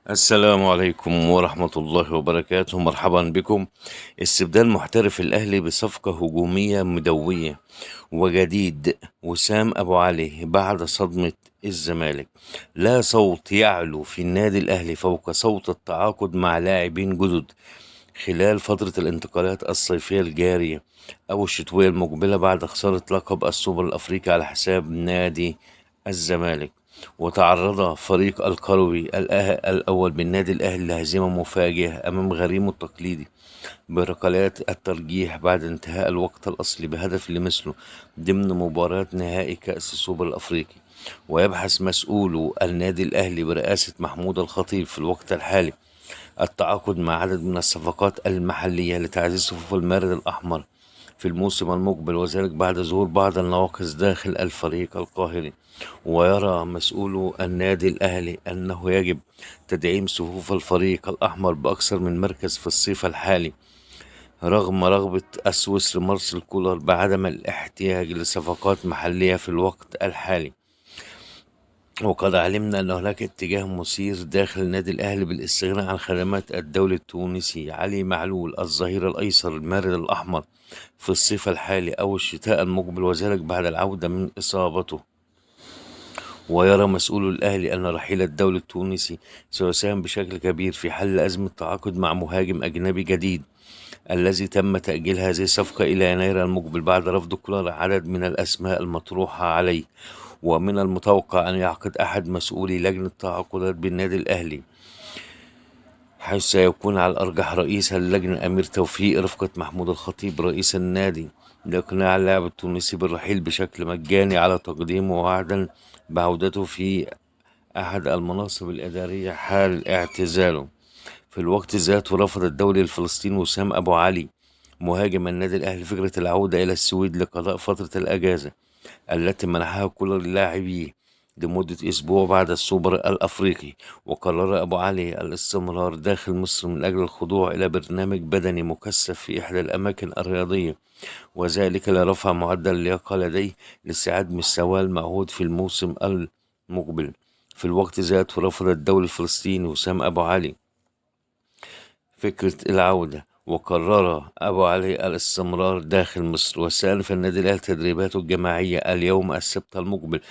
السلام عليكم ورحمة الله وبركاته، مرحبا بكم. استبدال محترف الأهلي بصفقة هجومية مدوية وجديد وسام أبو علي بعد صدمة الزمالك. لا صوت يعلو في النادي الأهلي فوق صوت التعاقد مع لاعبين جدد خلال فترة الانتقالات الصيفية الجارية أو الشتوية المقبلة بعد خسارة لقب السوبر الأفريقي على حساب نادي الزمالك. وتعرض فريق القروي الأول بالنادي الأهلي لهزيمة مفاجئة أمام غريمه التقليدي بركلات الترجيح بعد انتهاء الوقت الأصلي بهدف لمثله ضمن مباراة نهائي كأس السوبر الأفريقي. ويبحث مسؤولو النادي الأهلي برئاسة محمود الخطيب في الوقت الحالي التعاقد مع عدد من الصفقات المحلية لتعزيز صفوف المارد الأحمر في الموسم المقبل، وذلك بعد ظهور بعض النواقص داخل الفريق القاهري. ويرى مسؤولو النادي الأهلي أنه يجب تدعيم صفوف الفريق الأحمر بأكثر من مركز في الصيف الحالي رغم رغبة السويسري مارسيل كولر بعدم الاحتياج لصفقات محلية في الوقت الحالي. وقد علمنا أن هناك اتجاه مثير داخل النادي الأهلي بالاستغناء عن خدمات الدولي التونسي علي معلول الظهير الأيسر المارد الأحمر في الصيف الحالي أو الشتاء المقبل، وذلك بعد العودة من إصابته. ويرى مسؤول الأهلي أن رحيل الدولي التونسي سيساهم بشكل كبير في حل أزمة التعاقد مع مهاجم أجنبي جديد الذي تم تأجيل هذه الصفقة إلى يناير المقبل بعد رفض كولر عدد من الأسماء المطروحة عليه. ومن المتوقع أن يعقد أحد مسؤولي لجنة التعاقدات بالنادي الأهلي، حيث سيكون على الأرجح رئيس اللجنة أمير توفيق رفقة محمود الخطيب رئيس النادي، لإقناع اللاعب التونسي بالرحيل بشكل مجاني على تقديمه وعدا بعودته في أحد المناصب الإدارية حال اعتزاله. في الوقت ذاته رفض الدولي الفلسطيني وسام أبو علي مهاجم النادي الأهلي فكرة العودة إلى السويد لقضاء فترة الأجازة التي منحها كل اللاعبين لمدة أسبوع بعد السوبر الأفريقي. وقرر أبو علي الاستمرار داخل مصر من أجل الخضوع إلى برنامج بدني مكثف في إحدى الأماكن الرياضية، وذلك لرفع معدل اللياقة لديه لاستعادة مستواه المعهود في الموسم المقبل. في الوقت ذاته رفض الدولي الفلسطيني وسام أبو علي فكرة العودة، وقرر أبو علي الاستمرار داخل مصر. واستأنف النادي الأهلي تدريباته الجماعية اليوم السبت المقبل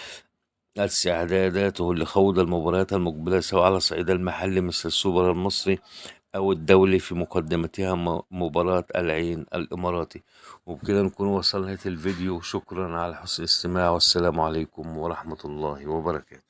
استعداداته لخوض المباريات المقبلة سواء على الصعيد المحلي مثل السوبر المصري أو الدولي في مقدمتها مباراة العين الإماراتي. وبكده نكون وصلنا لنهاية الفيديو. شكرا على حسن الاستماع، والسلام عليكم ورحمة الله وبركاته.